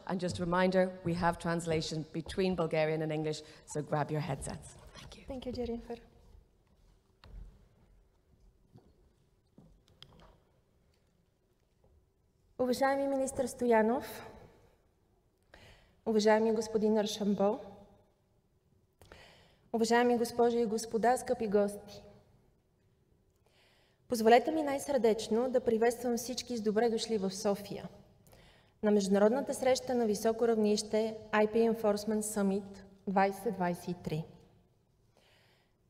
And just a reminder, we have translation between Bulgarian and English, so grab your headsets. Thank you. Thank you, Jennifer. Уважаеми министър Стоянов, уважаеми господин Аршамбо, уважаеми госпожи и господа, скъпи гости! Позволете ми най-сърдечно да приветствам всички с добре дошли в София на международната среща на високо равнище IP Enforcement Summit 2023.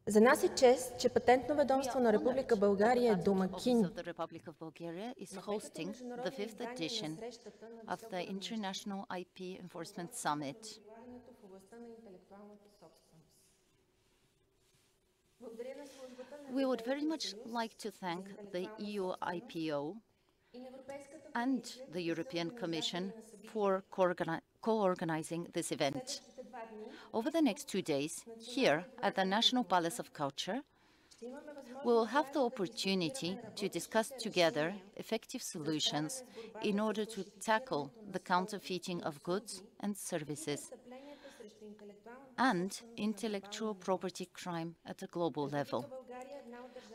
За нас е чест, че Патентно ведомство на Република България е домакин of the Republic of Bulgaria is hosting the 5th edition of the International IP Enforcement Summit. We would very much like to thank the EU IPO and the European Commission for co-organizing this event. Over the next 2 days, here at the National Palace of Culture, we will have the opportunity to discuss together effective solutions in order to tackle the counterfeiting of goods and services and intellectual property crime at a global level.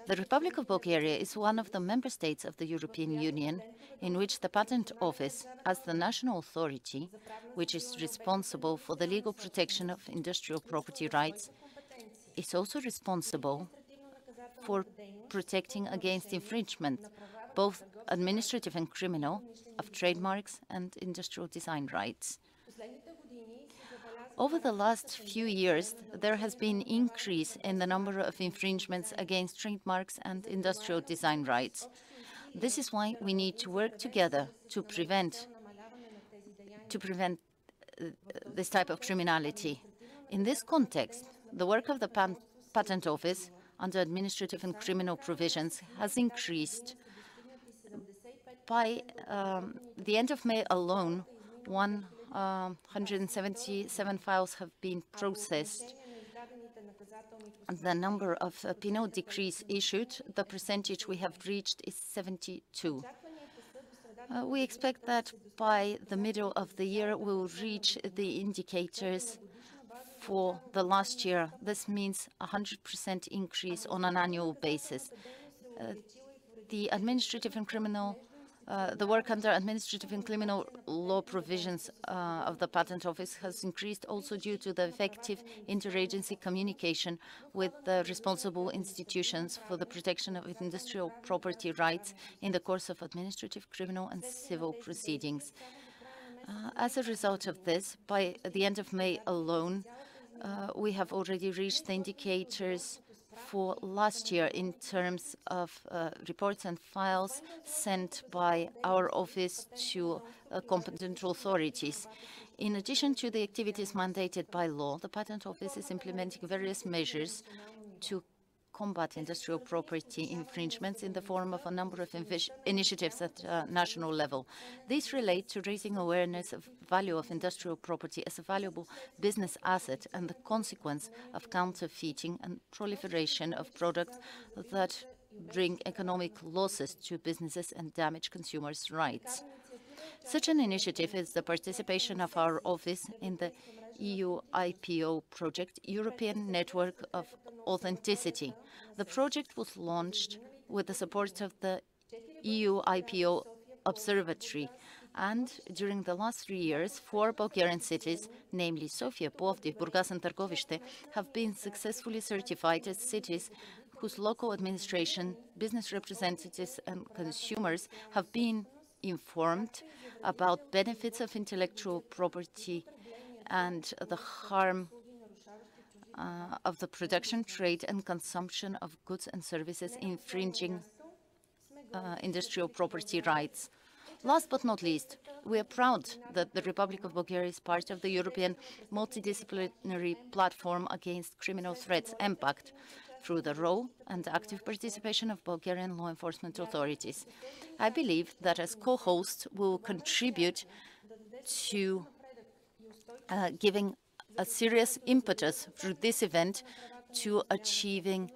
The Republic of Bulgaria is one of the member states of the European Union in which the Patent Office, as the national authority, which is responsible for the legal protection of industrial property rights, is also responsible for protecting against infringement, both administrative and criminal, of trademarks and industrial design rights. Over the last few years, there has been an increase in the number of infringements against trademarks and industrial design rights. This is why we need to work together to prevent this type of criminality. In this context, the work of the Patent Office under administrative and criminal provisions has increased. By the end of May alone, 177 files have been processed. The number of penal decrees issued, the percentage we have reached is 72. We expect that by the middle of the year we will reach the indicators for the last year. This means 100% increase on an annual basis. The administrative and criminal the work under administrative and criminal law provisions of the Patent Office has increased also due to the effective interagency communication with the responsible institutions for the protection of industrial property rights in the course of administrative, criminal and civil proceedings. As a result of this, by the end of May alone, we have already reached the indicators for last year in terms of reports and files sent by our office to competent authorities. In addition to the activities mandated by law, the Patent Office is implementing various measures to combat industrial property infringements in the form of a number of initiatives at national level. These relate to raising awareness of value of industrial property as a valuable business asset and the consequence of counterfeiting and proliferation of products that bring economic losses to businesses and damage consumers' rights. Such an initiative is the participation of our office in the EU IPO project, European Network of Authenticity. The project was launched with the support of the EU IPO Observatory, and during the last 3 years, 4 Bulgarian cities, namely Sofia, Plovdiv, Burgas and Târgoviște, have been successfully certified as cities whose local administration, business representatives and consumers have been informed about benefits of intellectual property and the harm of the production, trade and consumption of goods and services infringing industrial property rights. Last but not least, we are proud that the Republic of Bulgaria is part of the European Multidisciplinary Platform Against Criminal Threats, MPACT, through the role and active participation of Bulgarian law enforcement authorities. I believe that as co-hosts we will contribute to giving a serious impetus through this event to achieving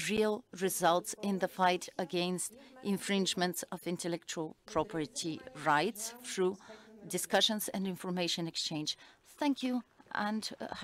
real results in the fight against infringements of intellectual property rights through discussions and information exchange. Thank you, and have